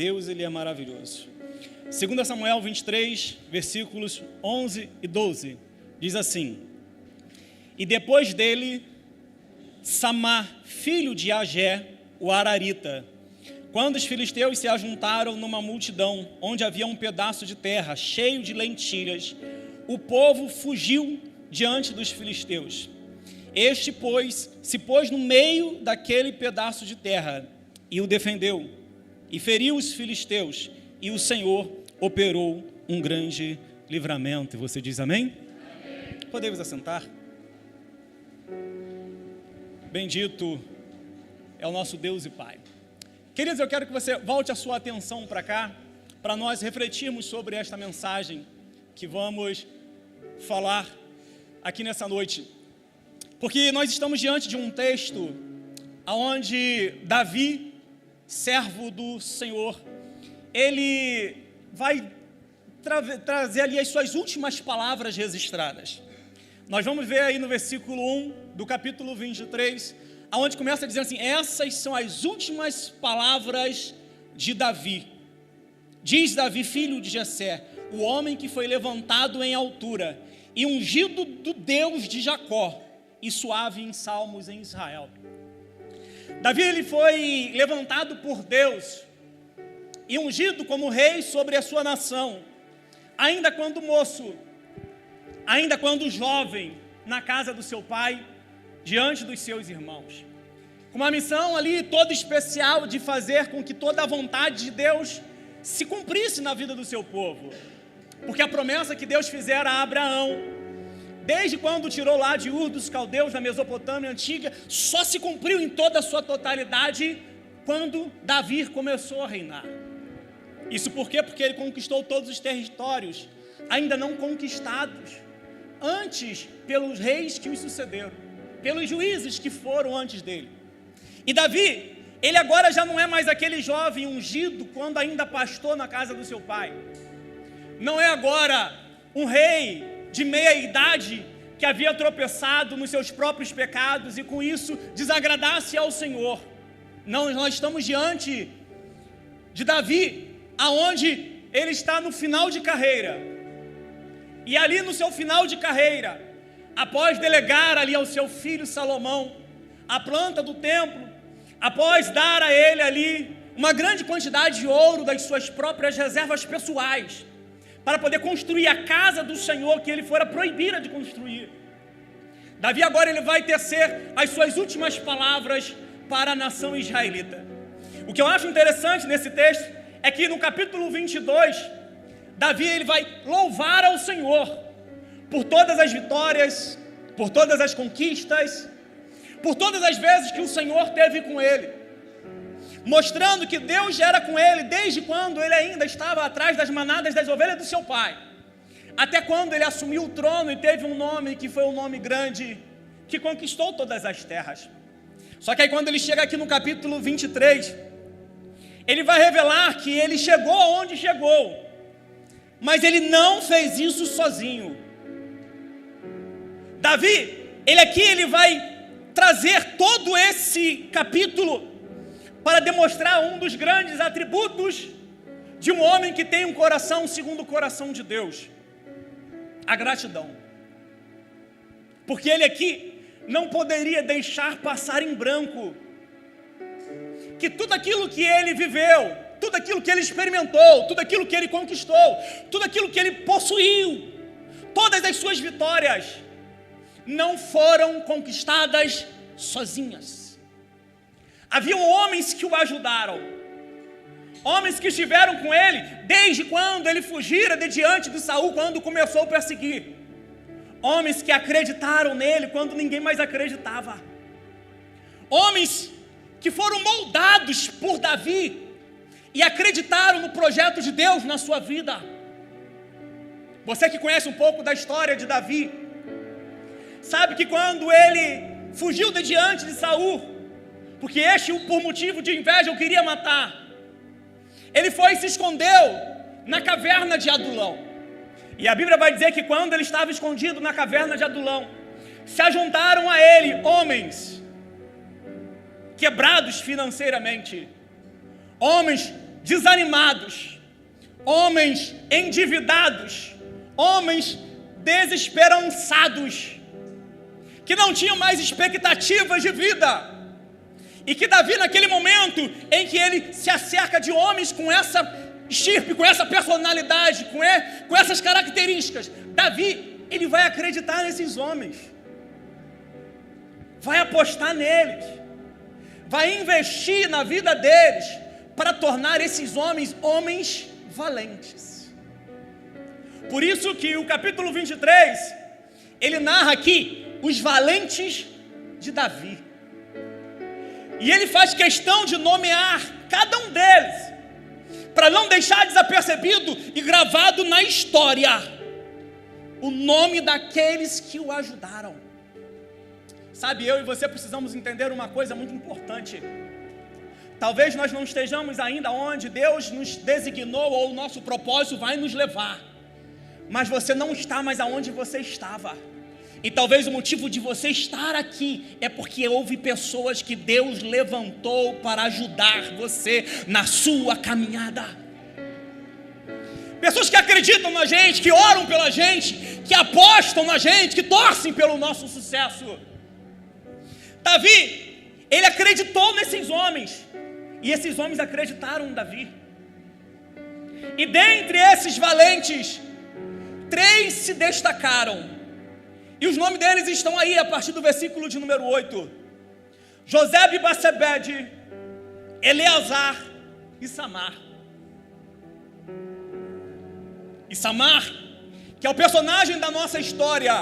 Deus, Ele é maravilhoso. 2 Samuel 23, versículos 11 e 12, diz assim: E depois dele, Samá, filho de Agé, o Ararita, quando os filisteus se ajuntaram numa multidão, onde havia um pedaço de terra cheio de lentilhas, o povo fugiu diante dos filisteus. Este, pois, se pôs no meio daquele pedaço de terra e o defendeu, e feriu os filisteus, e o Senhor operou um grande livramento. E você diz amém? Amém. Podemos assentar? Bendito é o nosso Deus e Pai. Queridos, eu quero que você volte a sua atenção para cá, para nós refletirmos sobre esta mensagem que vamos falar aqui nessa noite. Porque nós estamos diante de um texto onde Davi, servo do Senhor, ele vai trazer ali as suas últimas palavras registradas. Nós vamos ver aí no versículo 1 do capítulo 23, onde começa dizendo assim: essas são as últimas palavras de Davi. Diz Davi, filho de Jessé, o homem que foi levantado em altura e ungido do Deus de Jacó, e suave em salmos em Israel. Davi, ele foi levantado por Deus e ungido como rei sobre a sua nação, ainda quando moço, ainda quando jovem, na casa do seu pai, diante dos seus irmãos, com uma missão ali toda especial de fazer com que toda a vontade de Deus se cumprisse na vida do seu povo, porque a promessa que Deus fizera a Abraão, desde quando tirou lá de Ur dos Caldeus, na Mesopotâmia antiga, só se cumpriu em toda a sua totalidade quando Davi começou a reinar. Isso por quê? Porque ele conquistou todos os territórios ainda não conquistados antes pelos reis que os sucederam, pelos juízes que foram antes dele. E Davi, ele agora já não é mais aquele jovem ungido quando ainda pastou na casa do seu pai. Não é agora um rei de meia idade que havia tropeçado nos seus próprios pecados e com isso desagradasse ao Senhor. Não, nós estamos diante de Davi, aonde ele está no final de carreira. E ali no seu final de carreira, após delegar ali ao seu filho Salomão a planta do templo, após dar a ele ali uma grande quantidade de ouro das suas próprias reservas pessoais, para poder construir a casa do Senhor que ele fora proibida de construir, Davi agora ele vai tecer as suas últimas palavras para a nação israelita. O que eu acho interessante nesse texto é que no capítulo 22, Davi ele vai louvar ao Senhor por todas as vitórias, por todas as conquistas, por todas as vezes que o Senhor teve com ele, mostrando que Deus já era com ele desde quando ele ainda estava atrás das manadas das ovelhas do seu pai, até quando ele assumiu o trono e teve um nome que foi um nome grande, que conquistou todas as terras. Só que aí quando ele chega aqui no capítulo 23, ele vai revelar que ele chegou aonde chegou, mas ele não fez isso sozinho. Davi, ele vai trazer todo esse capítulo para demonstrar um dos grandes atributos de um homem que tem um coração segundo o coração de Deus: a gratidão. Porque ele aqui não poderia deixar passar em branco que tudo aquilo que ele viveu, tudo aquilo que ele experimentou, tudo aquilo que ele conquistou, tudo aquilo que ele possuiu, todas as suas vitórias, não foram conquistadas sozinhas. Haviam homens que o ajudaram, homens que estiveram com ele desde quando ele fugira de diante de Saul, quando começou a perseguir, homens que acreditaram nele quando ninguém mais acreditava, homens que foram moldados por Davi e acreditaram no projeto de Deus na sua vida. Você que conhece um pouco da história de Davi, sabe que quando ele fugiu de diante de Saul, porque este, por motivo de inveja, o queria matar, ele foi e se escondeu na caverna de Adulão. E a Bíblia vai dizer que quando ele estava escondido na caverna de Adulão, se ajuntaram a ele homens quebrados financeiramente, homens desanimados, homens endividados, homens desesperançados, que não tinham mais expectativas de vida. E que Davi, naquele momento em que ele se acerca de homens com essa estirpe, com essa personalidade, com essas características, Davi, ele vai acreditar nesses homens, vai apostar neles, vai investir na vida deles, para tornar esses homens, homens valentes. Por isso que o capítulo 23, ele narra aqui os valentes de Davi. E ele faz questão de nomear cada um deles, para não deixar desapercebido e gravado na história o nome daqueles que o ajudaram. Sabe, eu e você precisamos entender uma coisa muito importante. Talvez nós não estejamos ainda onde Deus nos designou ou o nosso propósito vai nos levar, mas você não está mais aonde você estava. E talvez o motivo de você estar aqui é porque houve pessoas que Deus levantou para ajudar você na sua caminhada. Pessoas que acreditam na gente, que oram pela gente, que apostam na gente, que torcem pelo nosso sucesso. Davi, ele acreditou nesses homens, e esses homens acreditaram em Davi. E dentre esses valentes, 3 se destacaram. E os nomes deles estão aí a partir do versículo de número 8. Josebe-Basebede, Eleazar e Samar. E Samar, que é o personagem da nossa história,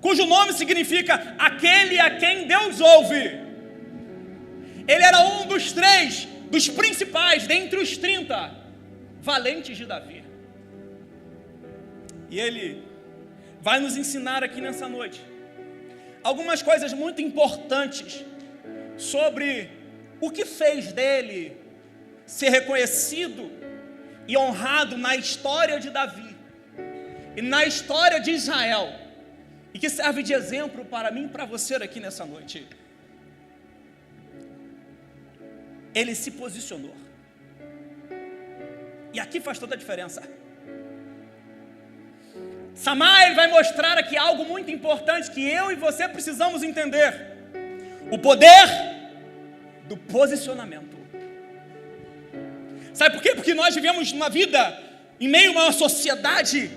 cujo nome significa aquele a quem Deus ouve. Ele era um dos 3, dos principais, dentre os 30 valentes de Davi. E ele vai nos ensinar aqui nessa noite algumas coisas muito importantes sobre o que fez dele ser reconhecido e honrado na história de Davi e na história de Israel, e que serve de exemplo para mim e para você aqui nessa noite. Ele se posicionou, e aqui faz toda a diferença. Samar, ele vai mostrar aqui algo muito importante que eu e você precisamos entender: o poder do posicionamento. Sabe por quê? Porque nós vivemos uma vida em meio a uma sociedade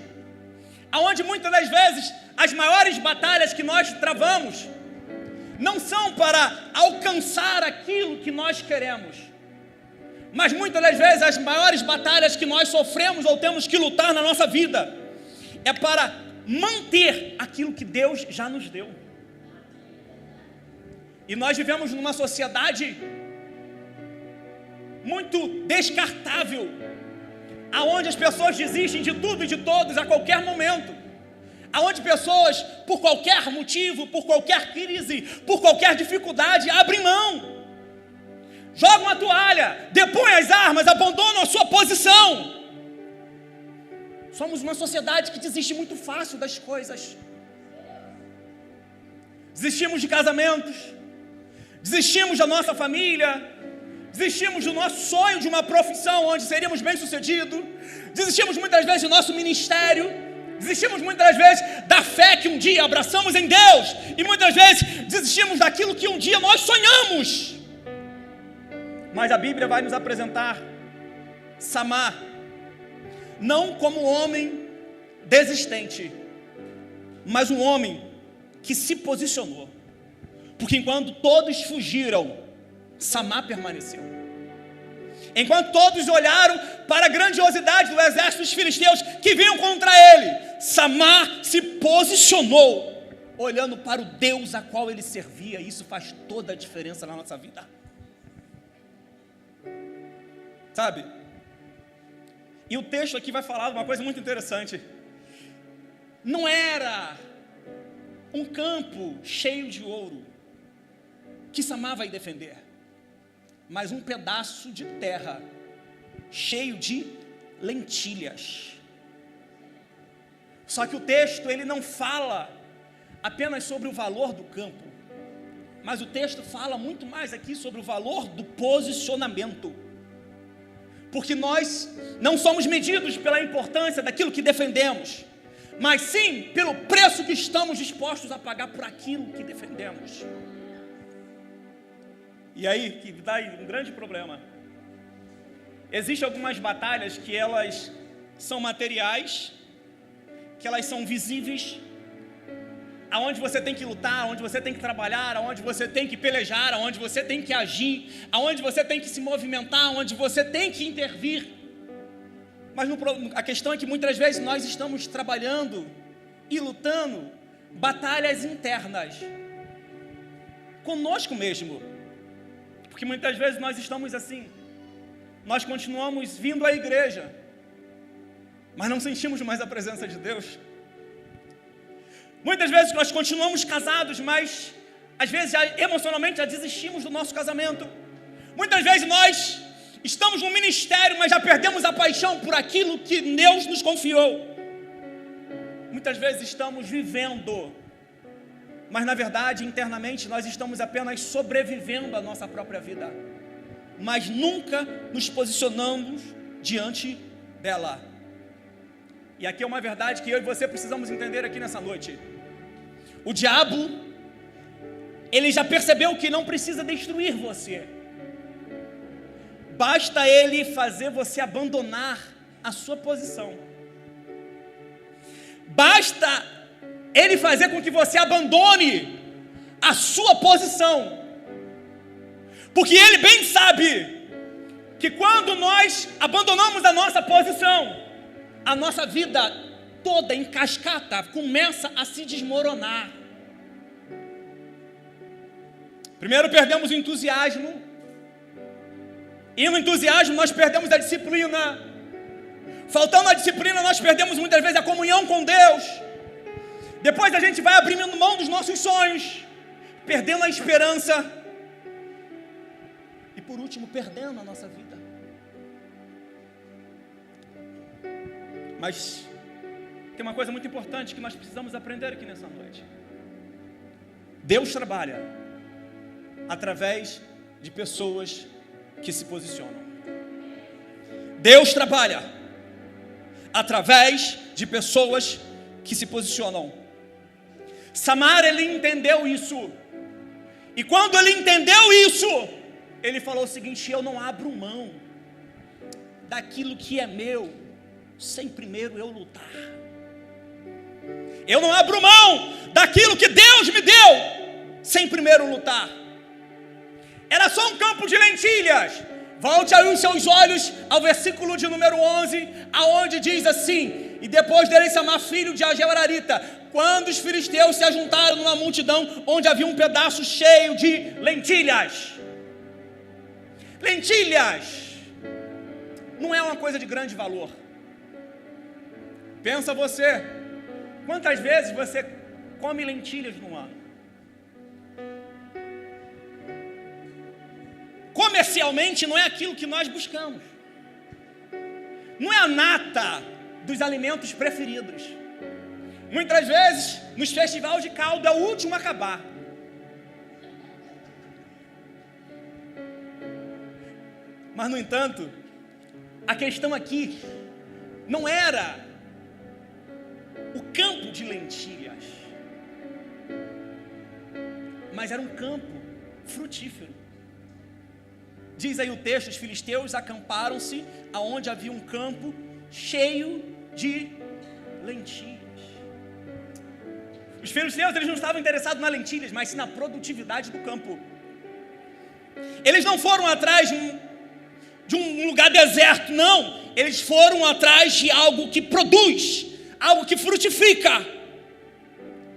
onde muitas das vezes as maiores batalhas que nós travamos não são para alcançar aquilo que nós queremos, mas muitas das vezes as maiores batalhas que nós sofremos ou temos que lutar na nossa vida é para manter aquilo que Deus já nos deu. E nós vivemos numa sociedade muito descartável, aonde as pessoas desistem de tudo e de todos a qualquer momento, aonde pessoas, por qualquer motivo, por qualquer crise, por qualquer dificuldade, abrem mão, jogam a toalha, depõem as armas, abandonam a sua posição. Somos uma sociedade que desiste muito fácil das coisas. Desistimos de casamentos, desistimos da nossa família, desistimos do nosso sonho de uma profissão onde seríamos bem-sucedidos, desistimos muitas vezes do nosso ministério, desistimos muitas vezes da fé que um dia abraçamos em Deus, e muitas vezes desistimos daquilo que um dia nós sonhamos. Mas a Bíblia vai nos apresentar Samar não como um homem desistente, mas um homem que se posicionou. Porque enquanto todos fugiram, Samar permaneceu. Enquanto todos olharam para a grandiosidade do exército dos filisteus que vinham contra ele, Samar se posicionou, olhando para o Deus a qual ele servia. E isso faz toda a diferença na nossa vida. Sabe? E o texto aqui vai falar de uma coisa muito interessante. Não era um campo cheio de ouro que Samar vai defender, mas um pedaço de terra cheio de lentilhas. Só que o texto, ele não fala apenas sobre o valor do campo, mas o texto fala muito mais aqui sobre o valor do posicionamento. porque nós não somos medidos pela importância daquilo que defendemos, mas sim pelo preço que estamos dispostos a pagar por aquilo que defendemos. E aí que dá um grande problema. Existem algumas batalhas que elas são materiais, que elas são visíveis, aonde você tem que lutar, aonde você tem que trabalhar, aonde você tem que pelejar, aonde você tem que agir, aonde você tem que se movimentar, aonde você tem que intervir. Mas a questão é que muitas vezes nós estamos trabalhando e lutando batalhas internas conosco mesmo, porque muitas vezes nós estamos assim, nós continuamos vindo à igreja, mas não sentimos mais a presença de Deus. Muitas vezes nós continuamos casados, mas às vezes emocionalmente já desistimos do nosso casamento. Muitas vezes nós estamos no ministério, mas já perdemos a paixão por aquilo que Deus nos confiou. Muitas vezes estamos vivendo, mas na verdade internamente nós estamos apenas sobrevivendo a nossa própria vida, mas nunca nos posicionamos diante dela. E aqui é uma verdade que eu e você precisamos entender aqui nessa noite. O diabo, ele já percebeu que não precisa destruir você. Basta ele fazer você abandonar a sua posição. Basta ele fazer com que você abandone a sua posição. Porque ele bem sabe que quando nós abandonamos a nossa posição, a nossa vida toda em cascata começa a se desmoronar. Primeiro perdemos o entusiasmo, e no entusiasmo nós perdemos a disciplina. Faltando a disciplina, nós perdemos muitas vezes a comunhão com Deus. Depois a gente vai abrindo mão dos nossos sonhos, perdendo a esperança, e por último perdendo a nossa vida. Mas tem uma coisa muito importante que nós precisamos aprender aqui nessa noite. Deus trabalha através de pessoas que se posicionam. Deus trabalha através de pessoas que se posicionam. Samar, ele entendeu isso. E quando ele entendeu isso, ele falou o seguinte: eu não abro mão daquilo que é meu sem primeiro eu lutar. Eu não abro mão daquilo que Deus me deu sem primeiro lutar. Era só um campo de lentilhas. Volte aí os seus olhos ao versículo de número 11, aonde diz assim: e depois dele chamar filho de Ageu Ararita, quando os filisteus se ajuntaram numa multidão onde havia um pedaço cheio de lentilhas. Lentilhas não é uma coisa de grande valor. Pensa você, quantas vezes você come lentilhas no ano? Comercialmente não é aquilo que nós buscamos. Não é a nata dos alimentos preferidos. Muitas vezes, nos festivais de caldo, é o último a acabar. Mas, no entanto, a questão aqui não era o campo de lentilhas, mas era um campo frutífero. Diz aí o texto: os filisteus acamparam-se aonde havia um campo cheio de lentilhas. Os filisteus, eles não estavam interessados nas lentilhas, mas sim na produtividade do campo. Eles não foram atrás de um lugar deserto, não. Eles foram atrás de algo que produz, algo que frutifica.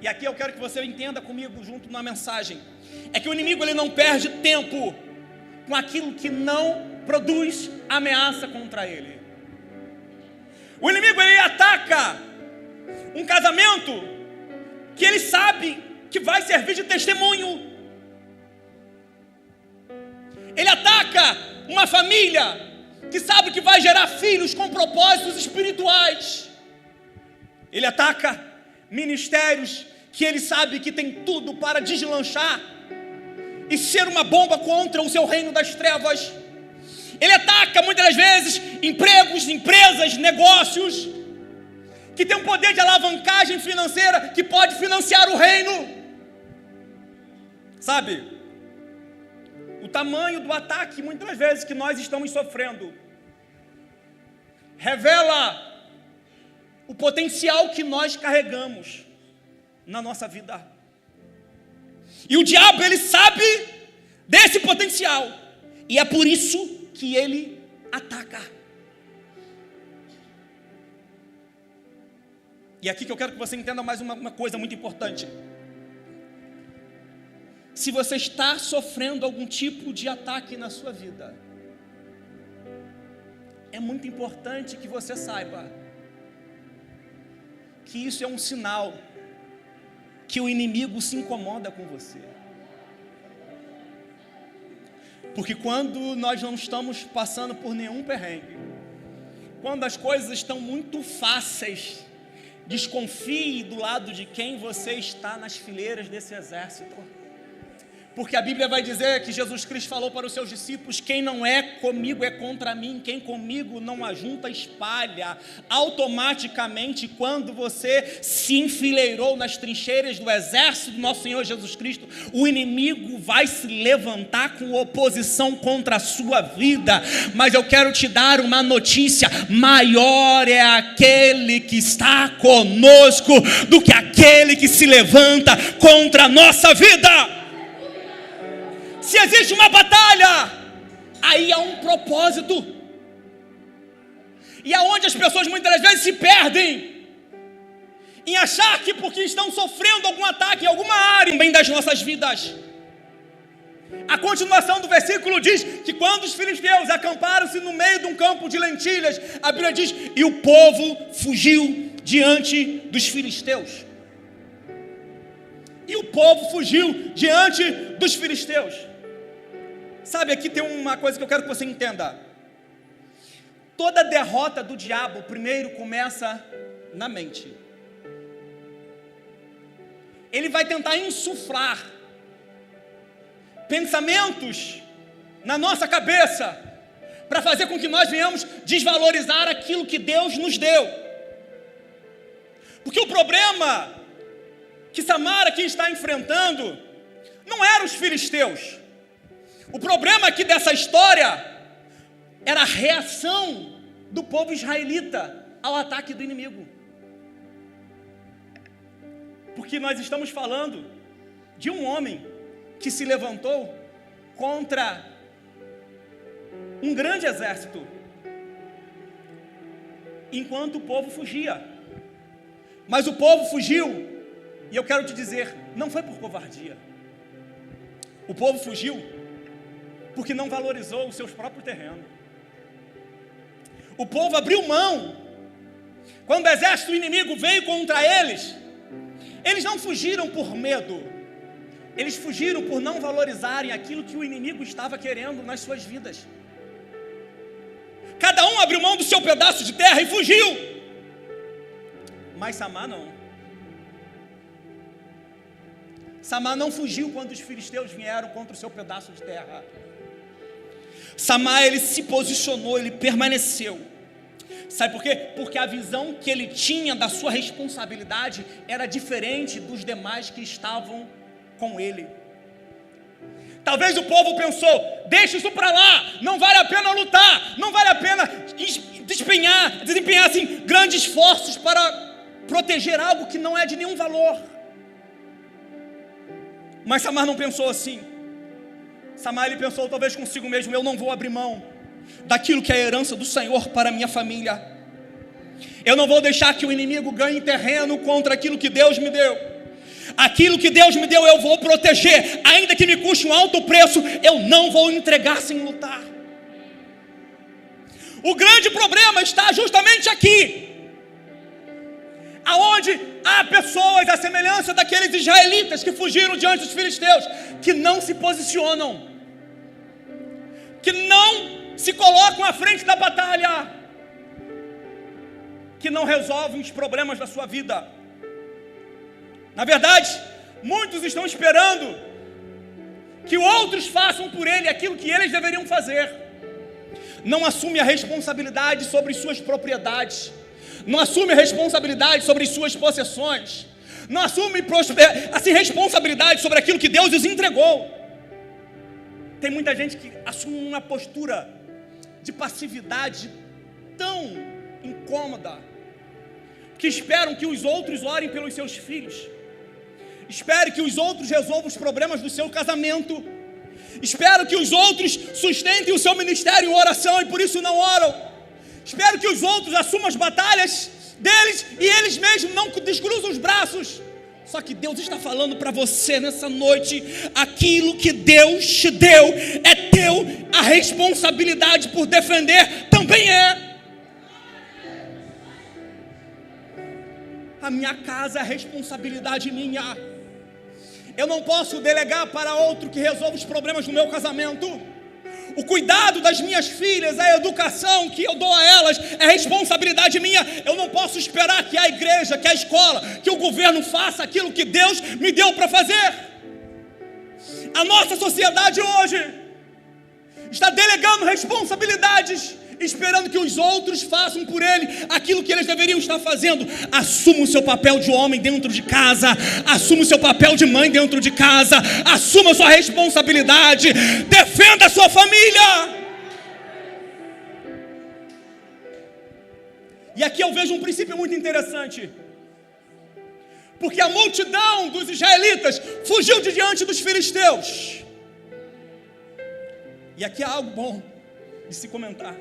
E aqui eu quero que você entenda comigo junto na mensagem. É que o inimigo, ele não perde tempo com aquilo que não produz ameaça contra ele. O inimigo, ele ataca um casamento que ele sabe que vai servir de testemunho. Ele ataca uma família que sabe que vai gerar filhos com propósitos espirituais. Ele ataca ministérios que ele sabe que tem tudo para deslanchar e ser uma bomba contra o seu reino das trevas. Ele ataca muitas das vezes empregos, empresas, negócios, que tem um poder de alavancagem financeira, que pode financiar o reino. Sabe, o tamanho do ataque, muitas vezes, que nós estamos sofrendo, revela o potencial que nós carregamos na nossa vida. E o diabo, ele sabe desse potencial, e é por isso que ele ataca. E aqui que eu quero que você entenda mais uma coisa muito importante. Se você está sofrendo algum tipo de ataque na sua vida, é muito importante que você saiba que isso é um sinal que o inimigo se incomoda com você. Porque quando nós não estamos passando por nenhum perrengue, quando as coisas estão muito fáceis, desconfie do lado de quem você está nas fileiras desse exército. Porque a Bíblia vai dizer que Jesus Cristo falou para os seus discípulos: quem não é comigo é contra mim, quem comigo não ajunta espalha. Automaticamente, quando você se enfileirou nas trincheiras do exército do nosso Senhor Jesus Cristo, o inimigo vai se levantar com oposição contra a sua vida. Mas eu quero te dar uma notícia: maior é aquele que está conosco do que aquele que se levanta contra a nossa vida. Se existe uma batalha, aí há um propósito. E aonde as pessoas muitas vezes se perdem em achar que porque estão sofrendo algum ataque em alguma área também das nossas vidas. A continuação do versículo diz que quando os filisteus acamparam-se no meio de um campo de lentilhas, a Bíblia diz: e o povo fugiu diante dos filisteus. E o povo fugiu diante dos filisteus. Sabe, aqui tem uma coisa que eu quero que você entenda. Toda derrota do diabo primeiro começa na mente. Ele vai tentar insuflar pensamentos na nossa cabeça para fazer com que nós venhamos desvalorizar aquilo que Deus nos deu. Porque o problema que Samara aqui está enfrentando não eram os filisteus. O problema aqui dessa história era a reação do povo israelita ao ataque do inimigo. Porque nós estamos falando de um homem que se levantou contra um grande exército, enquanto o povo fugia. Mas o povo fugiu, e eu quero te dizer, não foi por covardia. O povo fugiu porque não valorizou os seus próprios terrenos. O povo abriu mão. Quando o exército inimigo veio contra eles, eles não fugiram por medo, eles fugiram por não valorizarem aquilo que o inimigo estava querendo nas suas vidas. Cada um abriu mão do seu pedaço de terra e fugiu. Mas Samar não. Samar não fugiu quando os filisteus vieram contra o seu pedaço de terra. Samar, ele se posicionou, ele permaneceu. Sabe por quê? Porque a visão que ele tinha da sua responsabilidade era diferente dos demais que estavam com ele. Talvez o povo pensou: deixa isso para lá, não vale a pena lutar, não vale a pena desempenhar assim, grandes esforços para proteger algo que não é de nenhum valor. Mas Samar não pensou assim. Samar, ele pensou talvez consigo mesmo: eu não vou abrir mão daquilo que é a herança do Senhor para a minha família. Eu não vou deixar que o inimigo ganhe terreno contra aquilo que Deus me deu. Aquilo que Deus me deu eu vou proteger, ainda que me custe um alto preço, eu não vou entregar sem lutar. O grande problema está justamente aqui, aonde há pessoas à semelhança daqueles israelitas que fugiram diante dos filisteus, que não se posicionam, que não se colocam à frente da batalha, que não resolvem os problemas da sua vida. Na verdade, muitos estão esperando que outros façam por ele aquilo que eles deveriam fazer. não assume a responsabilidade sobre suas propriedades, não assume a responsabilidade sobre as suas possessões, não assume assim, responsabilidade sobre aquilo que Deus lhes entregou. Tem muita gente que assume uma postura de passividade tão incômoda, que esperam que os outros orem pelos seus filhos, espere que os outros resolvam os problemas do seu casamento, espero que os outros sustentem o seu ministério em oração e por isso não oram, espero que os outros assumam as batalhas deles e eles mesmos não descruzam os braços. Só que Deus está falando para você nessa noite: aquilo que Deus te deu é teu, a responsabilidade por defender também é. A minha casa é responsabilidade minha. Eu não posso delegar para outro que resolva os problemas do meu casamento. O cuidado das minhas filhas, a educação que eu dou a elas é responsabilidade minha. Eu não posso esperar que a igreja, que a escola, que o governo faça aquilo que Deus me deu para fazer. A nossa sociedade hoje está delegando responsabilidades, esperando que os outros façam por ele aquilo que eles deveriam estar fazendo. Assuma o seu papel de homem dentro de casa, assuma o seu papel de mãe dentro de casa, assuma a sua responsabilidade, defenda a sua família. E aqui eu vejo um princípio muito interessante, porque a multidão dos israelitas fugiu de diante dos filisteus. E aqui há algo bom de se comentar.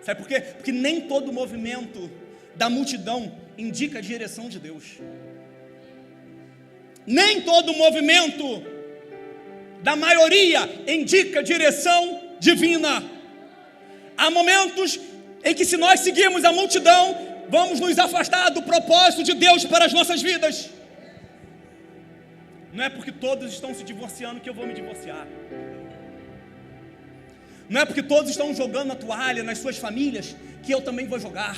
Sabe por quê? Porque nem todo movimento da multidão indica a direção de Deus. Nem todo movimento da maioria indica a direção divina. Há momentos em que, se nós seguirmos a multidão, vamos nos afastar do propósito de Deus para as nossas vidas. Não é porque todos estão se divorciando que eu vou me divorciar. Não é porque todos estão jogando a toalha nas suas famílias que eu também vou jogar.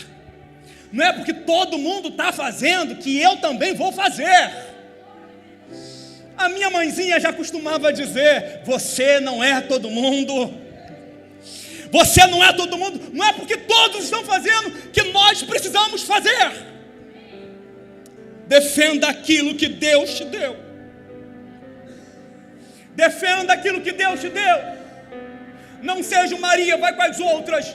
Não é porque todo mundo está fazendo que eu também vou fazer. A minha mãezinha já costumava dizer: você não é todo mundo. Você não é todo mundo. Não é porque todos estão fazendo que nós precisamos fazer. Defenda aquilo que Deus te deu. Defenda aquilo que Deus te deu. Não seja Maria, vai com as outras.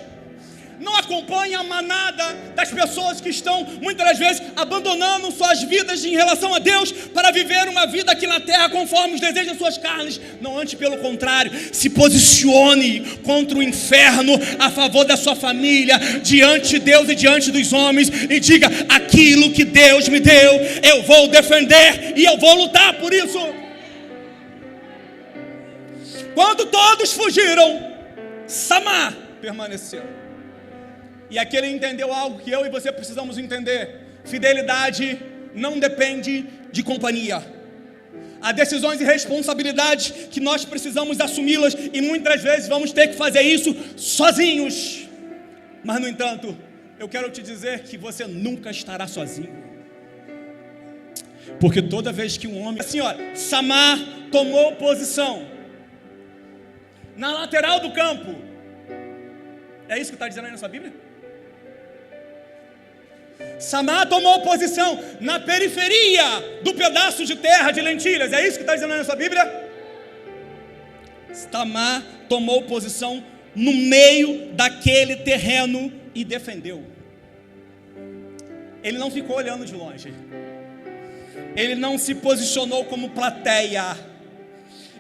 Não acompanhe a manada das pessoas que estão, muitas das vezes, abandonando suas vidas em relação a Deus para viver uma vida aqui na terra conforme os desejos das suas carnes. Não, antes pelo contrário, se posicione contra o inferno a favor da sua família, diante de Deus e diante dos homens, e diga: aquilo que Deus me deu, eu vou defender e eu vou lutar por isso. Quando todos fugiram, Samar permaneceu. E aqui ele entendeu algo que eu e você precisamos entender: fidelidade não depende de companhia. Há decisões e responsabilidades que nós precisamos assumi-las, e muitas vezes vamos ter que fazer isso sozinhos. Mas, no entanto, eu quero te dizer que você nunca estará sozinho. Porque toda vez que um homem... Assim, olha, Samar tomou posição na lateral do campo. É isso que está dizendo aí na sua Bíblia? Samar tomou posição na periferia do pedaço de terra de lentilhas. É isso que está dizendo aí na sua Bíblia? Samar tomou posição no meio daquele terreno e defendeu. Ele não ficou olhando de longe. Ele não se posicionou como plateia.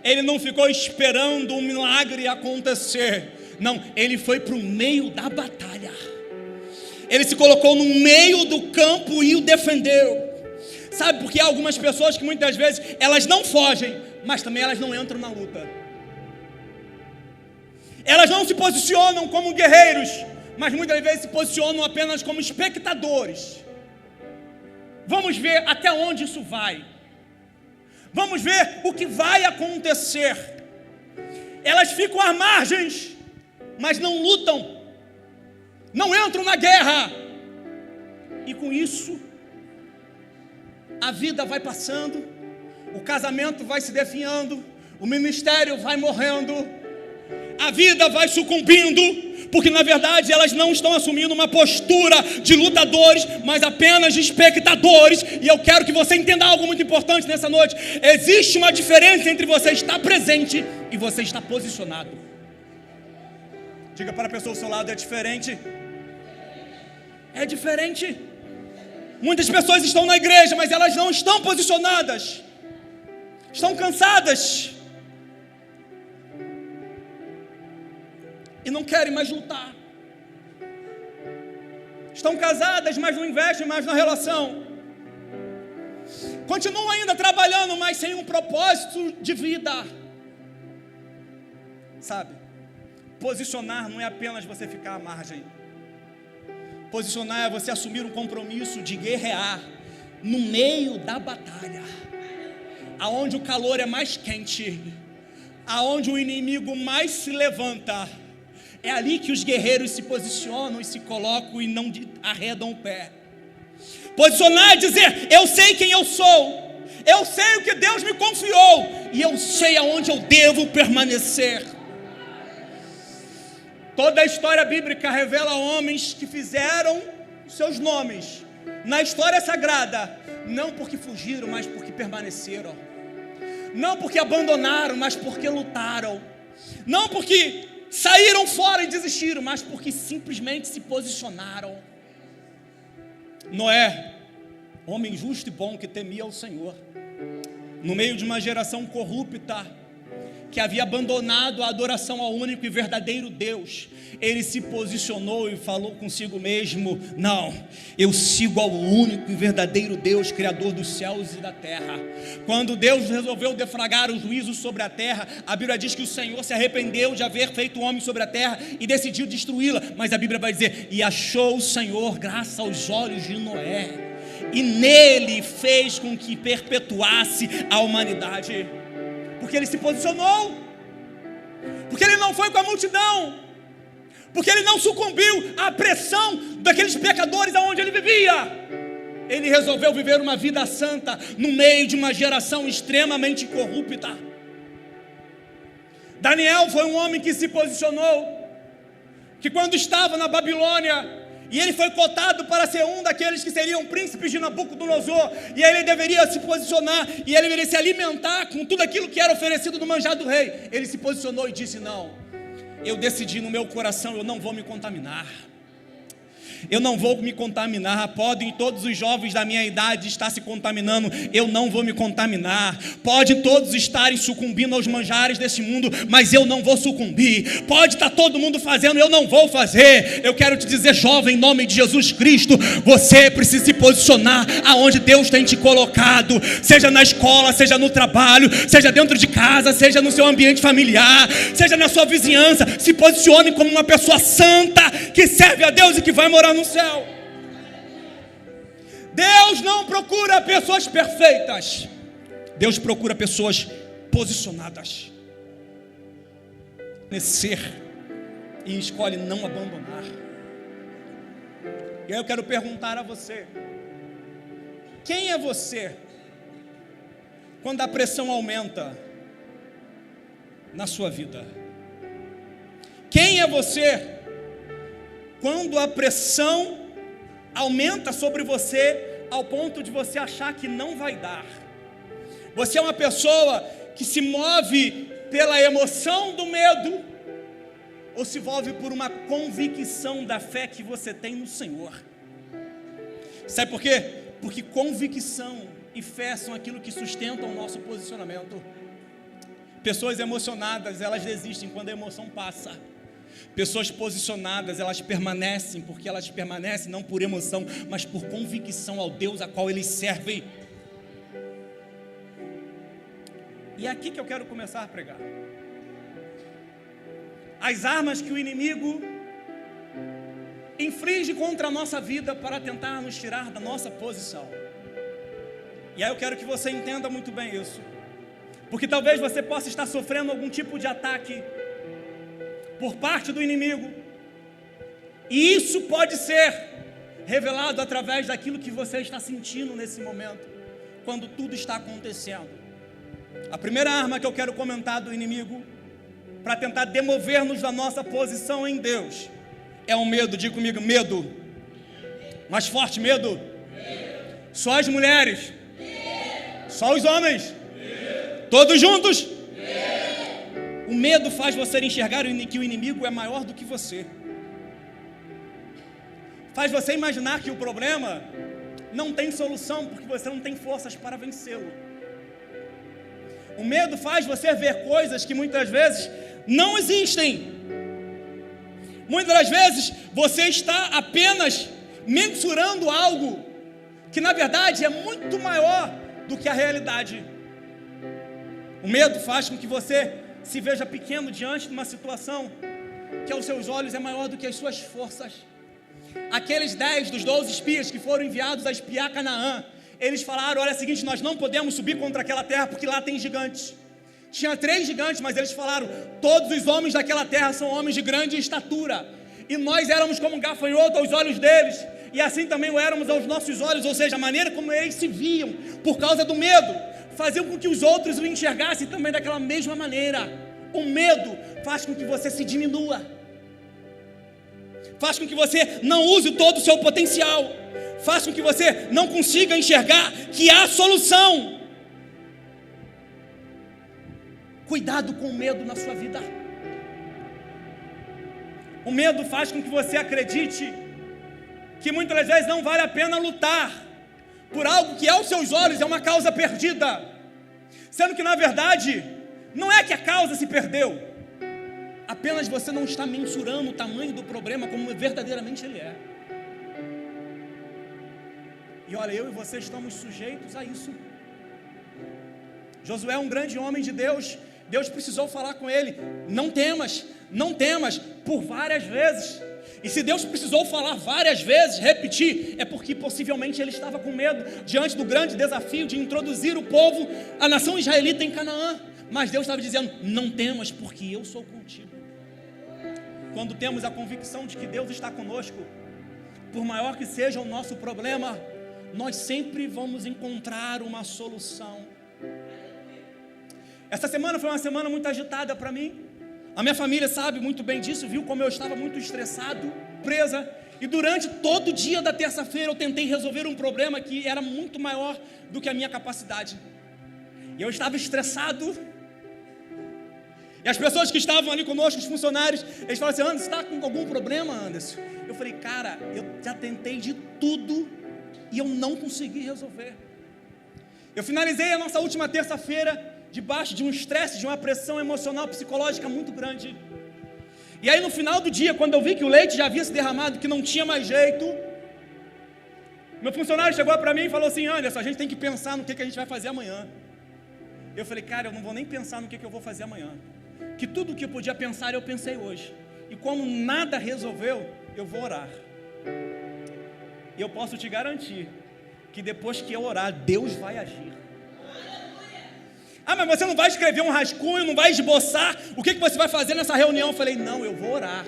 Ele não ficou esperando um milagre acontecer. Não, ele foi para o meio da batalha. Ele se colocou no meio do campo e o defendeu. Sabe, porque há algumas pessoas que muitas vezes elas não fogem, mas também elas não entram na luta. Elas não se posicionam como guerreiros, mas muitas vezes se posicionam apenas como espectadores. Vamos ver até onde isso vai. Vamos ver o que vai acontecer. Elas ficam às margens, mas não lutam, não entram na guerra. E com isso, a vida vai passando, o casamento vai se definhando, o ministério vai morrendo, a vida vai sucumbindo, Porque na verdade elas não estão assumindo uma postura de lutadores, mas apenas de espectadores. E eu quero que você entenda algo muito importante nessa noite. Existe uma diferença entre você estar presente e você estar posicionado. Diga para a pessoa ao seu lado: é diferente. É diferente. Muitas pessoas estão na igreja, mas elas não estão posicionadas. Estão cansadas. E não querem mais lutar. Estão casadas, mas não investem mais na relação. Continuam ainda trabalhando, mas sem um propósito de vida. Sabe? Posicionar não é apenas você ficar à margem. Posicionar é você assumir um compromisso de guerrear no meio da batalha, aonde o calor é mais quente, aonde o inimigo mais se levanta. É ali que os guerreiros se posicionam e se colocam e não arredam o pé. Posicionar é dizer: eu sei quem eu sou, eu sei o que Deus me confiou, e eu sei aonde eu devo permanecer. Toda a história bíblica revela homens que fizeram seus nomes na história sagrada, não porque fugiram, mas porque permaneceram. Não porque abandonaram, mas porque lutaram. Não porque saíram fora e desistiram, mas porque simplesmente se posicionaram. Noé, homem justo e bom que temia o Senhor, no meio de uma geração corrupta, que havia abandonado a adoração ao único e verdadeiro Deus, ele se posicionou e falou consigo mesmo: não, eu sigo ao único e verdadeiro Deus, Criador dos céus e da terra. Quando Deus resolveu deflagrar o juízo sobre a terra, a Bíblia diz que o Senhor se arrependeu de haver feito o homem sobre a terra e decidiu destruí-la, mas a Bíblia vai dizer: e achou o Senhor graça aos olhos de Noé, e nele fez com que perpetuasse a humanidade. Porque ele se posicionou, porque ele não foi com a multidão, porque ele não sucumbiu à pressão daqueles pecadores aonde ele vivia. Ele resolveu viver uma vida santa no meio de uma geração extremamente corrupta. Daniel foi um homem que se posicionou, que quando estava na Babilônia, e ele foi cotado para ser um daqueles que seriam príncipes de Nabucodonosor, e aí ele deveria se posicionar, e ele deveria se alimentar com tudo aquilo que era oferecido no manjar do rei. Ele se posicionou e disse: não, eu decidi no meu coração, eu não vou me contaminar. Eu não vou me contaminar. Podem todos os jovens da minha idade estar se contaminando, eu não vou me contaminar. Pode todos estarem sucumbindo aos manjares desse mundo, mas eu não vou sucumbir. Pode estar todo mundo fazendo, eu não vou fazer. Eu quero te dizer, jovem, em nome de Jesus Cristo, você precisa se posicionar aonde Deus tem te colocado, seja na escola, seja no trabalho, seja dentro de casa, seja no seu ambiente familiar, seja na sua vizinhança. Se posicione como uma pessoa santa, que serve a Deus e que vai morar no céu. Deus não procura pessoas perfeitas, Deus procura pessoas posicionadas, permanecer, e escolhe não abandonar. E aí eu quero perguntar a você: quem é você quando a pressão aumenta na sua vida? Quem é você quando a pressão aumenta sobre você ao ponto de você achar que não vai dar? Você é uma pessoa que se move pela emoção do medo, ou se move por uma convicção da fé que você tem no Senhor? Sabe por quê? Porque convicção e fé são aquilo que sustentam o nosso posicionamento. Pessoas emocionadas, elas desistem quando a emoção passa. Pessoas posicionadas, elas permanecem, porque elas permanecem não por emoção, mas por convicção ao Deus a qual eles servem. E é aqui que eu quero começar a pregar. As armas que o inimigo inflige contra a nossa vida para tentar nos tirar da nossa posição. E aí eu quero que você entenda muito bem isso, porque talvez você possa estar sofrendo algum tipo de ataque por parte do inimigo, e isso pode ser revelado através daquilo que você está sentindo nesse momento, quando tudo está acontecendo. A primeira arma que eu quero comentar do inimigo, para tentar demover-nos da nossa posição em Deus, é um medo? Diga comigo, medo. Mais forte, medo. Só as mulheres. Só os homens. Todos juntos. O medo faz você enxergar que o inimigo é maior do que você. Faz você imaginar que o problema não tem solução, porque você não tem forças para vencê-lo. O medo faz você ver coisas que muitas vezes não existem. Muitas das vezes você está apenas mensurando algo que na verdade é muito maior do que a realidade. O medo faz com que você se veja pequeno diante de uma situação que aos seus olhos é maior do que as suas forças. Aqueles 10 dos 12 espias que foram enviados a espiar Canaã, eles falaram, olha, é o seguinte, nós não podemos subir contra aquela terra porque lá tem gigantes. Tinha 3 gigantes, mas eles falaram, todos os homens daquela terra são homens de grande estatura, e nós éramos como um gafanhoto aos olhos deles, e assim também o éramos aos nossos olhos, ou seja, a maneira como eles se viam, por causa do medo, faziam com que os outros o enxergassem também daquela mesma maneira. O medo faz com que você se diminua, faz com que você não use todo o seu potencial, faz com que você não consiga enxergar que há solução. Cuidado com o medo na sua vida. O medo faz com que você acredite que muitas vezes não vale a pena lutar por algo que aos seus olhos é uma causa perdida, sendo que na verdade não é que a causa se perdeu, apenas você não está mensurando o tamanho do problema como verdadeiramente ele é. E olha, eu e você estamos sujeitos a isso. Josué é um grande homem de Deus. Deus precisou falar com ele, não temas, não temas, por várias vezes. E se Deus precisou falar várias vezes, repetir, é porque possivelmente ele estava com medo diante do grande desafio de introduzir o povo, a nação israelita em Canaã. Mas Deus estava dizendo, não temas, porque eu sou contigo. Quando temos a convicção de que Deus está conosco, por maior que seja o nosso problema, nós sempre vamos encontrar uma solução. Essa semana foi uma semana muito agitada para mim. A minha família sabe muito bem disso, viu como eu estava muito estressado, presa. E durante todo o dia da terça-feira eu tentei resolver um problema que era muito maior do que a minha capacidade. E eu estava estressado. E as pessoas que estavam ali conosco, os funcionários, eles falaram assim, Anderson, está com algum problema, Anderson? Eu falei, cara, eu já tentei de tudo e eu não consegui resolver. Eu finalizei a nossa última terça-feira debaixo de um estresse, de uma pressão emocional, psicológica muito grande. E aí no final do dia, quando eu vi que o leite já havia se derramado, que não tinha mais jeito, meu funcionário chegou para mim e falou assim, Anderson, a gente tem que pensar no que a gente vai fazer amanhã. Eu falei, cara, eu não vou nem pensar no que eu vou fazer amanhã, que tudo que eu podia pensar, eu pensei hoje. E como nada resolveu, eu vou orar. E eu posso te garantir que depois que eu orar, Deus vai agir. Ah, mas você não vai escrever um rascunho, não vai esboçar o que você vai fazer nessa reunião? Eu falei, não, eu vou orar.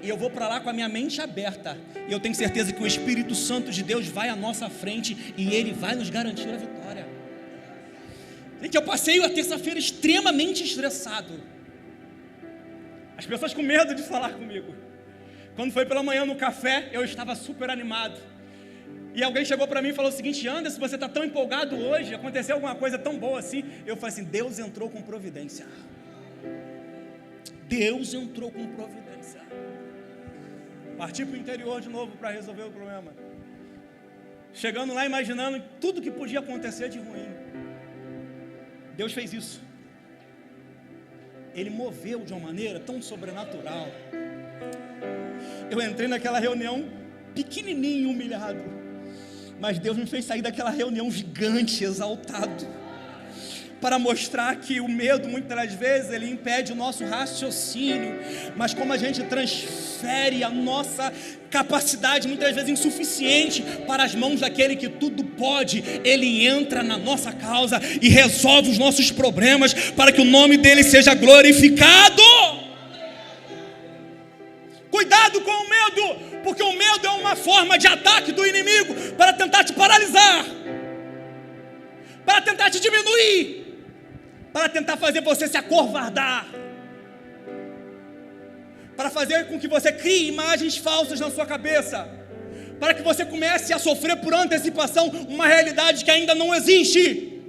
E eu vou para lá com a minha mente aberta. E eu tenho certeza que o Espírito Santo de Deus vai à nossa frente e Ele vai nos garantir a vitória. Gente, eu passei a terça-feira extremamente estressado. As pessoas com medo de falar comigo. Quando foi pela manhã no café, eu estava super animado. E alguém chegou para mim e falou o seguinte, Anderson, você está tão empolgado hoje, aconteceu alguma coisa tão boa assim. Eu falei assim, Deus entrou com providência. Deus entrou com providência. Parti para o interior de novo para resolver o problema. Chegando lá imaginando tudo que podia acontecer de ruim. Deus fez isso. Ele moveu de uma maneira tão sobrenatural. Eu entrei naquela reunião pequenininho, humilhado. Mas Deus me fez sair daquela reunião gigante, exaltado, para mostrar que o medo, muitas das vezes, ele impede o nosso raciocínio, mas como a gente transfere a nossa capacidade, muitas vezes insuficiente, para as mãos daquele que tudo pode, ele entra na nossa causa e resolve os nossos problemas, para que o nome dele seja glorificado. Cuidado com o medo, porque o medo é uma forma de ataque do inimigo para tentar te paralisar, para tentar te diminuir, para tentar fazer você se acovardar. para fazer com que você crie imagens falsas na sua cabeça, para que você comece a sofrer por antecipação uma realidade que ainda não existe.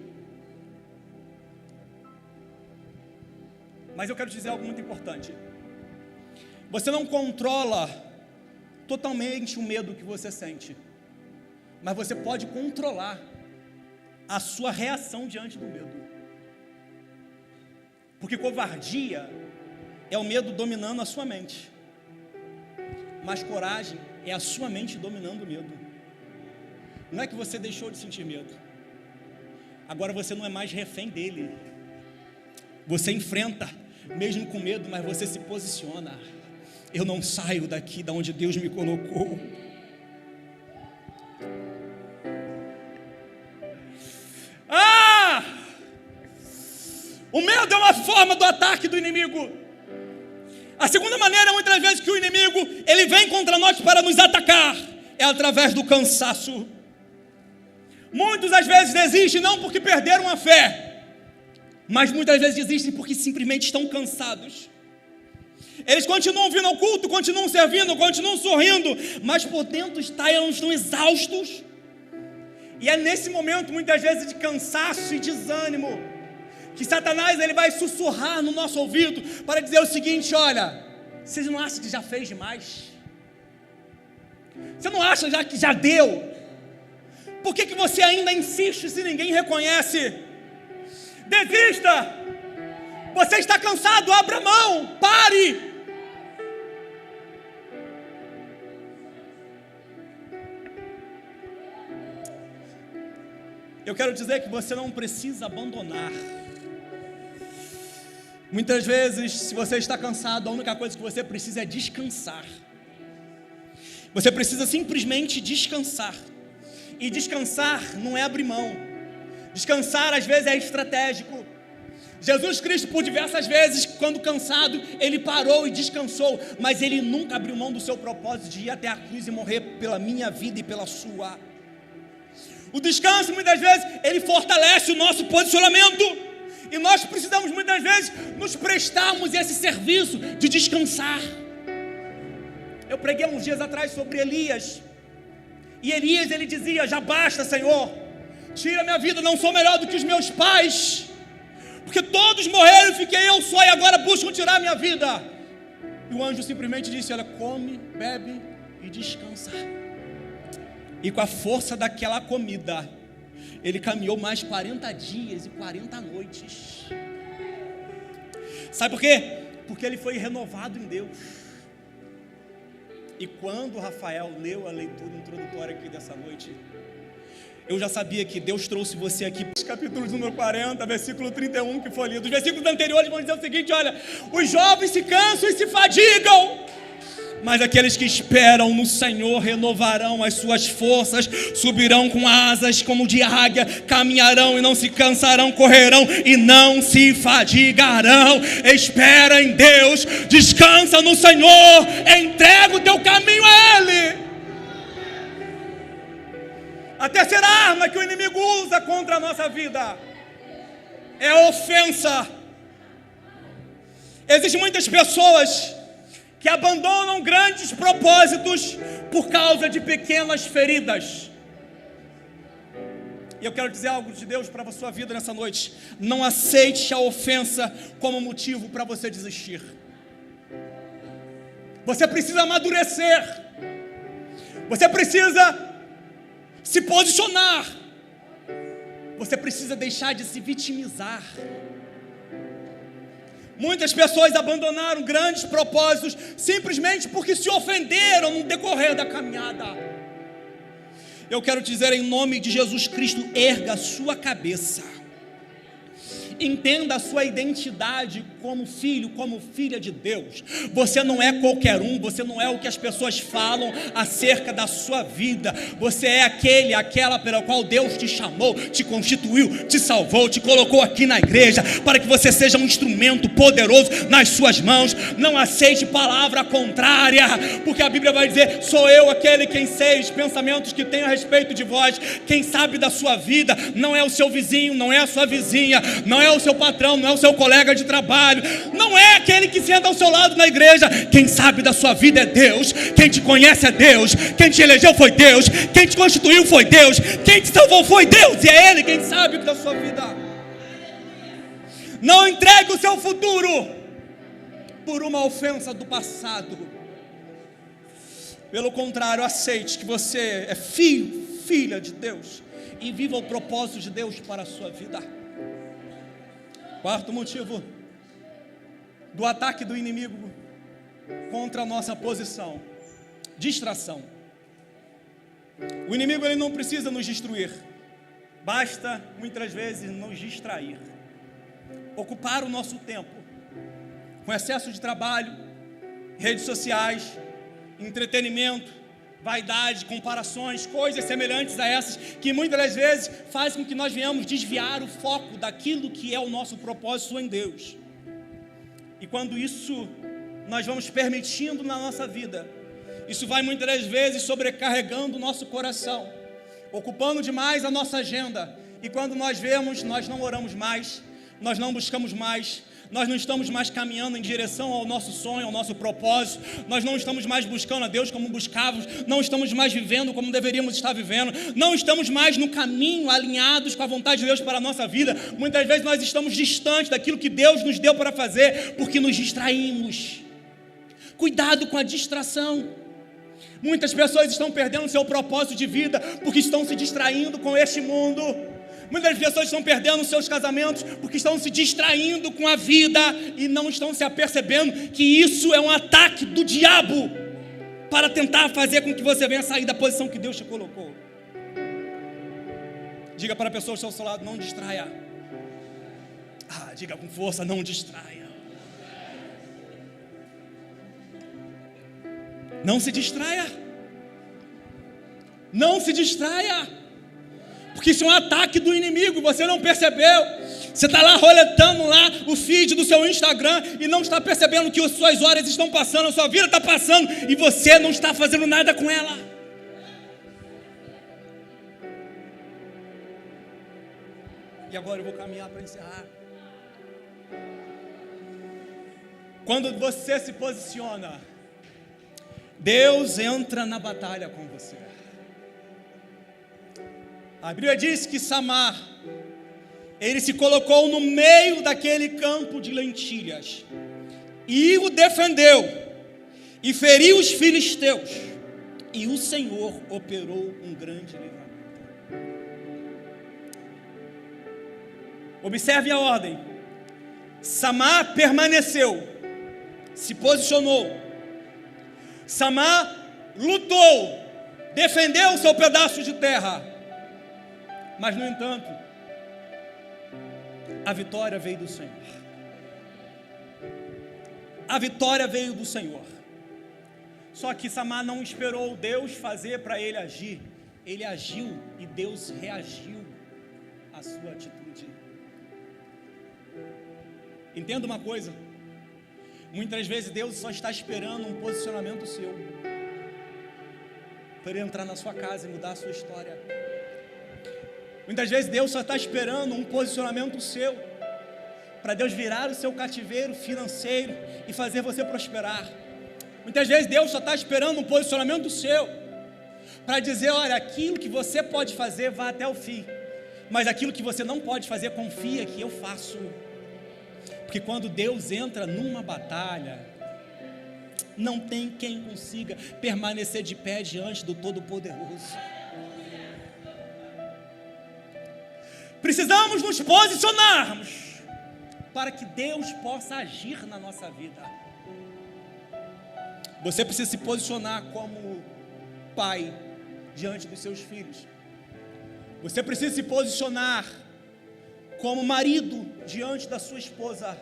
Mas eu quero dizer algo muito importante. Você não controla totalmente o medo que você sente, mas você pode controlar a sua reação diante do medo. Porque covardia é o medo dominando a sua mente, mas coragem é a sua mente dominando o medo. Não é que você deixou de sentir medo, agora você não é mais refém dele. Você enfrenta, mesmo com medo, mas você se posiciona. Eu não saio daqui da onde Deus me colocou. O medo é uma forma do ataque do inimigo. A segunda maneira, muitas vezes, que o inimigo ele vem contra nós para nos atacar, é através do cansaço. Muitos às vezes desistem não porque perderam a fé, mas muitas vezes desistem porque simplesmente estão cansados. Eles continuam vindo ao culto, continuam servindo, continuam sorrindo, mas por dentro estão exaustos. E é nesse momento, muitas vezes, de cansaço e desânimo, que Satanás ele vai sussurrar no nosso ouvido para dizer o seguinte: olha, vocês não acham que já fez demais? Você não acha já que já deu? Por que você ainda insiste se ninguém reconhece? Desista! Você está cansado, abra mão, pare! Eu quero dizer que você não precisa abandonar. Muitas vezes, se você está cansado, a única coisa que você precisa é descansar. Você precisa simplesmente descansar. E descansar não é abrir mão. Descansar às vezes é estratégico. Jesus Cristo, por diversas vezes, quando cansado, ele parou e descansou, mas ele nunca abriu mão do seu propósito de ir até a cruz e morrer pela minha vida e pela sua. O descanso, muitas vezes, ele fortalece o nosso posicionamento, e nós precisamos, muitas vezes, nos prestarmos esse serviço de descansar. Eu preguei uns dias atrás sobre Elias, e Elias, ele dizia: já basta, Senhor, tira minha vida, não sou melhor do que os meus pais, porque todos morreram e fiquei eu só, e agora buscam tirar minha vida. E o anjo simplesmente disse: olha, come, bebe e descansa. E com a força daquela comida, ele caminhou mais 40 dias e 40 noites. Sabe por quê? Porque ele foi renovado em Deus. E quando o Rafael leu a leitura introdutória aqui dessa noite, eu já sabia que Deus trouxe você aqui. Capítulo número 40, versículo 31 que foi lido. Os versículos anteriores vão dizer o seguinte: olha, os jovens se cansam e se fadigam, mas aqueles que esperam no Senhor renovarão as suas forças, subirão com asas como de águia, caminharão e não se cansarão, correrão e não se fadigarão. Espera em Deus, descansa no Senhor, entrega o teu caminho a Ele. A terceira arma que o inimigo usa contra a nossa vida é a ofensa. Existem muitas pessoas que abandonam grandes propósitos por causa de pequenas feridas. E eu quero dizer algo de Deus para a sua vida nessa noite: não aceite a ofensa como motivo para você desistir. Você precisa amadurecer. Você precisa se posicionar. Você precisa deixar de se vitimizar. Muitas pessoas abandonaram grandes propósitos simplesmente porque se ofenderam no decorrer da caminhada. Eu quero dizer em nome de Jesus Cristo: erga a sua cabeça. Entenda a sua identidade como filho, como filha de Deus. Você não é qualquer um, você não é o que as pessoas falam acerca da sua vida. Você é aquela pela qual Deus te chamou, te constituiu, te salvou, te colocou aqui na igreja, para que você seja um instrumento poderoso nas suas mãos. Não aceite palavra contrária, porque a Bíblia vai dizer: sou eu aquele quem sei os pensamentos que tenho a respeito de vós. Quem sabe da sua vida não é o seu vizinho, não é a sua vizinha, não é o seu patrão, não é o seu colega de trabalho, trabalho. Não é aquele que senta ao seu lado na igreja. Quem sabe da sua vida é Deus. Quem te conhece é Deus. Quem te elegeu foi Deus. Quem te constituiu foi Deus. Quem te salvou foi Deus. E é Ele quem sabe da sua vida. Não entregue o seu futuro por uma ofensa do passado. Pelo contrário, aceite que você é filho, filha de Deus, e viva o propósito de Deus para a sua vida. Quarto motivo do ataque do inimigo contra a nossa posição: distração. O inimigo, ele não precisa nos destruir, basta muitas vezes nos distrair, ocupar o nosso tempo com excesso de trabalho, redes sociais, entretenimento, vaidade, comparações, coisas semelhantes a essas, que muitas das vezes fazem com que nós venhamos desviar o foco daquilo que é o nosso propósito em Deus. E quando isso nós vamos permitindo na nossa vida, isso vai muitas das vezes sobrecarregando o nosso coração, ocupando demais a nossa agenda, e quando nós vemos, nós não oramos mais, nós não buscamos mais, nós não estamos mais caminhando em direção ao nosso sonho, ao nosso propósito, nós não estamos mais buscando a Deus como buscávamos, não estamos mais vivendo como deveríamos estar vivendo, não estamos mais no caminho alinhados com a vontade de Deus para a nossa vida. Muitas vezes nós estamos distantes daquilo que Deus nos deu para fazer, porque nos distraímos. Cuidado com a distração. Muitas pessoas estão perdendo seu propósito de vida, porque estão se distraindo com este mundo. Muitas pessoas estão perdendo seus casamentos porque estão se distraindo com a vida e não estão se apercebendo que isso é um ataque do diabo para tentar fazer com que você venha sair da posição que Deus te colocou. Diga para a pessoa ao seu lado: não distraia. Diga com força: não distraia. Não se distraia. Não se distraia. Porque isso é um ataque do inimigo, você não percebeu. Você está lá roletando lá o feed do seu Instagram e não está percebendo que as suas horas estão passando, a sua vida está passando e você não está fazendo nada com ela. E agora eu vou caminhar para encerrar. Quando você se posiciona, Deus entra na batalha com você. A Bíblia diz que Samar, ele se colocou no meio daquele campo de lentilhas e o defendeu e feriu os filisteus, e o Senhor operou um grande livramento. Observe a ordem. Samar permaneceu, se posicionou. Samar lutou, defendeu o seu pedaço de terra. Mas, no entanto, a vitória veio do Senhor. A vitória veio do Senhor. Só que Samar não esperou Deus fazer para ele agir. Ele agiu e Deus reagiu à sua atitude. Entenda uma coisa. Muitas vezes Deus só está esperando um posicionamento seu para ele entrar na sua casa e mudar a sua história. Muitas vezes Deus só está esperando um posicionamento seu para Deus virar o seu cativeiro financeiro e fazer você prosperar. Muitas vezes Deus só está esperando um posicionamento seu para dizer: olha, aquilo que você pode fazer, vá até o fim, mas aquilo que você não pode fazer, confia que eu faço. Porque quando Deus entra numa batalha, não tem quem consiga permanecer de pé diante do Todo-Poderoso. Precisamos nos posicionarmos para que Deus possa agir na nossa vida. Você precisa se posicionar como pai diante dos seus filhos. Você precisa se posicionar como marido diante da sua esposa.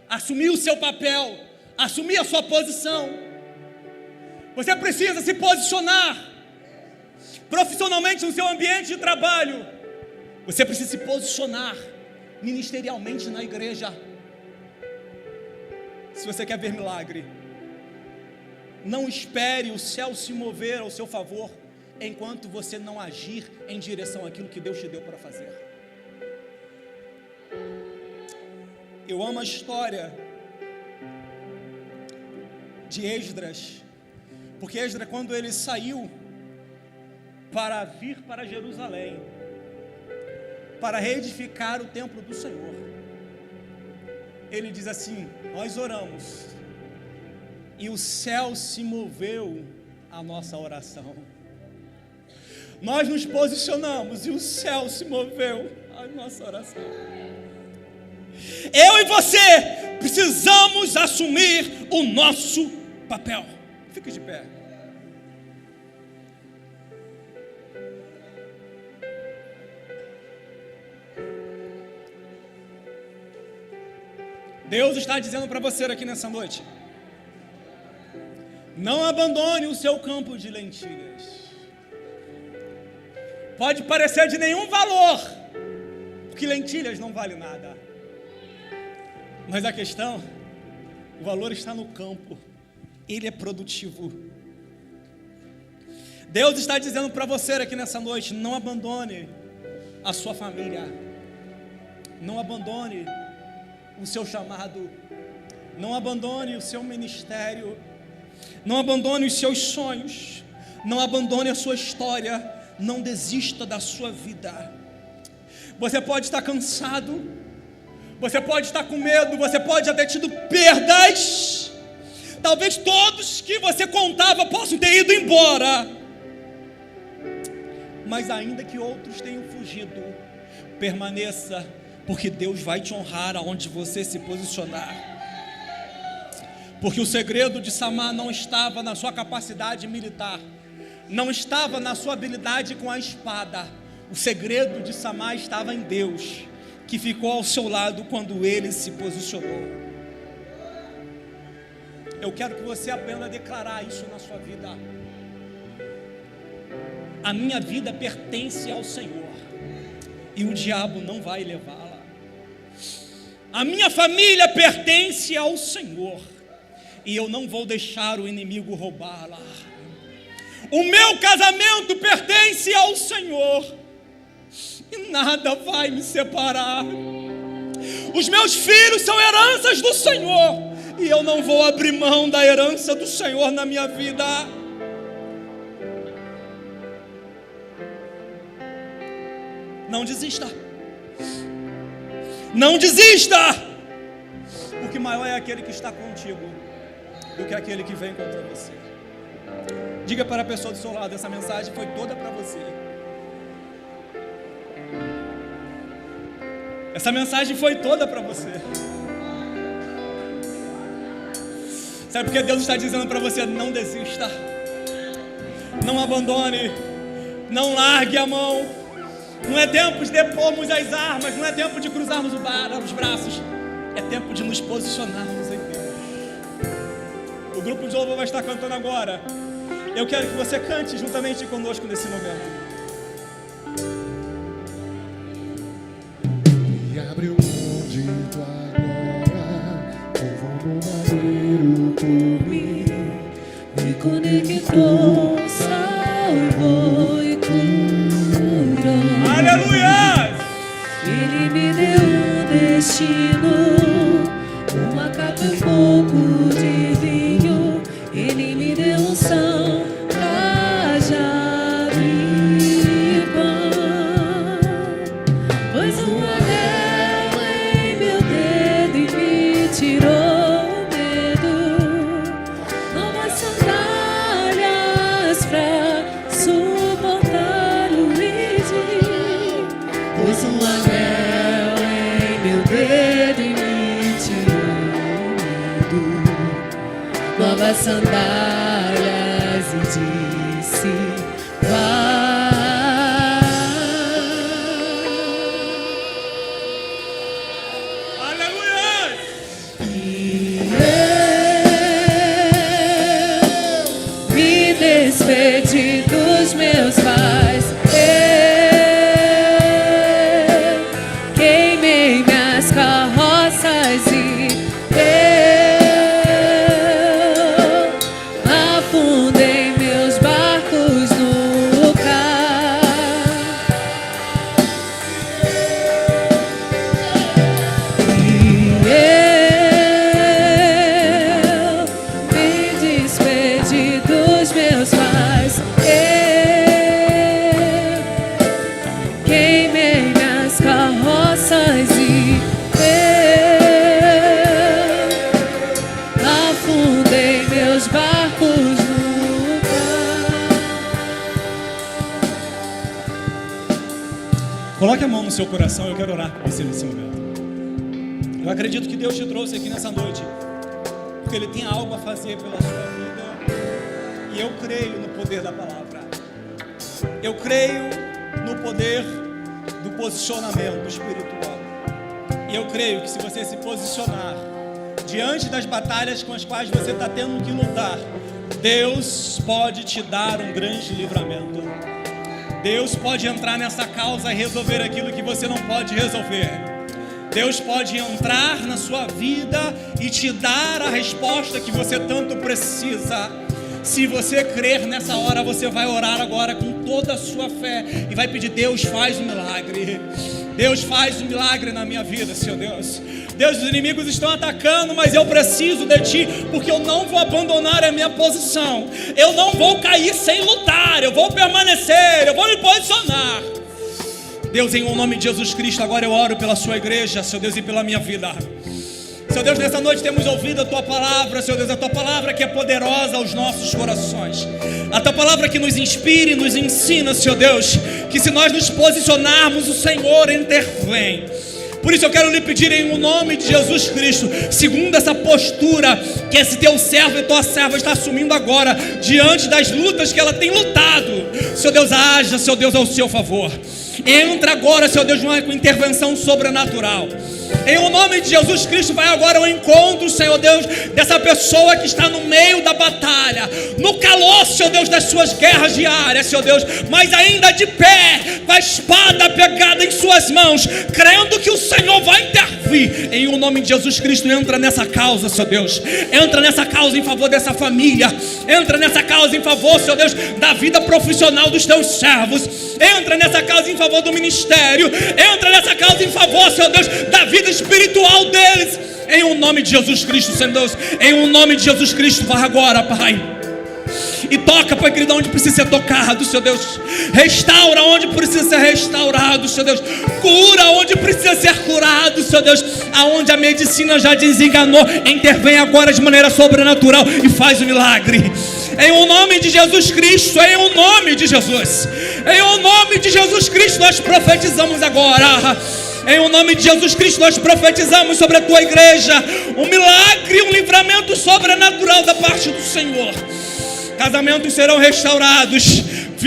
Assumir o seu papel, assumir a sua posição. Você precisa se posicionar profissionalmente no seu ambiente de trabalho. Você precisa se posicionar ministerialmente na igreja. Se você quer ver milagre, não espere o céu se mover ao seu favor enquanto você não agir em direção àquilo que Deus te deu para fazer. Eu amo a história de Esdras, porque Esdras, quando ele saiu para vir para Jerusalém, para reedificar o templo do Senhor, ele diz assim: nós oramos e o céu se moveu à nossa oração. Nós nos posicionamos e o céu se moveu à nossa oração. Eu e você precisamos assumir o nosso papel. Fique de pé. Deus está dizendo para você aqui nessa noite: não abandone o seu campo de lentilhas. Pode parecer de nenhum valor, porque lentilhas não valem nada. Mas a questão, o valor está no campo. Ele é produtivo. Deus está dizendo para você aqui nessa noite: não abandone a sua família. Não abandone o seu chamado. Não abandone o seu ministério. Não abandone os seus sonhos. Não abandone a sua história. Não desista da sua vida. Você pode estar cansado, você pode estar com medo, você pode já ter tido perdas. Talvez todos que você contava possam ter ido embora, mas ainda que outros tenham fugido, permaneça, porque Deus vai te honrar aonde você se posicionar. Porque o segredo de Samar não estava na sua capacidade militar, não estava na sua habilidade com a espada. O segredo de Samar estava em Deus, que ficou ao seu lado quando ele se posicionou. Eu quero que você aprenda a declarar isso na sua vida. A minha vida pertence ao Senhor, e o diabo não vai levá-la. A minha família pertence ao Senhor, e eu não vou deixar o inimigo roubá-la. O meu casamento pertence ao Senhor, e nada vai me separar. Os meus filhos são heranças do Senhor, e eu não vou abrir mão da herança do Senhor na minha vida. Não desista. Não desista, porque maior é aquele que está contigo do que aquele que vem contra você. Diga para a pessoa do seu lado: essa mensagem foi toda para você. Essa mensagem foi toda para você. Sabe por que Deus está dizendo para você? Não desista, não abandone, não largue a mão. Não é tempo de depormos as armas, não é tempo de cruzarmos os braços, é tempo de nos posicionarmos em Deus. O grupo de louvor vai estar cantando agora. Eu quero que você cante juntamente conosco nesse momento. E abre o mundo agora, levando madeiro por mim, me conectou, salvou e curou. Aleluia! Ele me deu um destino, uma capa e um pouco de vinho. Ele me deu unção, cajado e pão. Pôs um anel em meu dedo e me tirou o medo. Novas sandálias pra suportar o ridículo. Pôs um anel em meu dedo e me tirou o medo. Novas sandálias e disse: vai. Aleluia! E eu me despedi dos meus pais. Eu queimei minhas carroças e eu afundei meus barcos no Coloque a mão no seu coração, eu quero orar por você nesse momento. Eu acredito que Deus te trouxe aqui nessa noite, porque Ele tem algo a fazer pela sua vida. E eu creio no poder da palavra. Eu creio no poder do posicionamento espiritual. E eu creio que se você se posicionar diante das batalhas com as quais você está tendo que lutar, Deus pode te dar um grande livramento. Deus pode entrar nessa causa e resolver aquilo que você não pode resolver. Deus pode entrar na sua vida e te dar a resposta que você tanto precisa. Se você crer nessa hora, você vai orar agora com toda a sua fé e vai pedir: Deus, faz um milagre. Deus, faz um milagre na minha vida, Senhor Deus. Deus, os inimigos estão atacando, mas eu preciso de Ti, porque eu não vou abandonar a minha posição. Eu não vou cair sem lutar, eu vou permanecer, eu vou me posicionar. Deus, em nome de Jesus Cristo, agora eu oro pela Sua igreja, Senhor Deus, e pela minha vida. Senhor Deus, nessa noite temos ouvido a Tua palavra, Senhor Deus, a Tua palavra que é poderosa aos nossos corações. A Tua palavra que nos inspira e nos ensina, Senhor Deus, que se nós nos posicionarmos, o Senhor intervém. Por isso eu quero lhe pedir em nome de Jesus Cristo, segundo essa postura que esse Teu servo e Tua serva está assumindo agora, diante das lutas que ela tem lutado, Senhor Deus, haja, Senhor Deus, ao seu favor. Entra agora, Senhor Deus, com intervenção sobrenatural. Em nome de Jesus Cristo, vai agora ao encontro, Senhor Deus, dessa pessoa que está no meio da batalha, no calor, Senhor Deus, das suas guerras diárias, Senhor Deus, mas ainda de pé, com a espada pegada em suas mãos, crendo que o Senhor vai intervir. Em nome de Jesus Cristo, entra nessa causa, Senhor Deus, entra nessa causa em favor dessa família, entra nessa causa em favor, Senhor Deus, da vida profissional dos Teus servos, entra nessa causa em favor do ministério, entra nessa causa em favor, Senhor Deus, da vida espiritual deles, em o nome de Jesus Cristo, Senhor Deus, em o nome de Jesus Cristo. Vai agora, Pai, e toca, Pai querido, onde precisa ser tocado, Senhor Deus, restaura onde precisa ser restaurado, Senhor Deus, cura onde precisa ser curado, Senhor Deus, aonde a medicina já desenganou, intervém agora de maneira sobrenatural e faz o milagre. Em o nome de Jesus Cristo, em o nome de Jesus, em o nome de Jesus Cristo, nós profetizamos agora. Em o nome de Jesus Cristo, nós profetizamos sobre a Tua igreja um milagre, um livramento sobrenatural da parte do Senhor. Casamentos serão restaurados,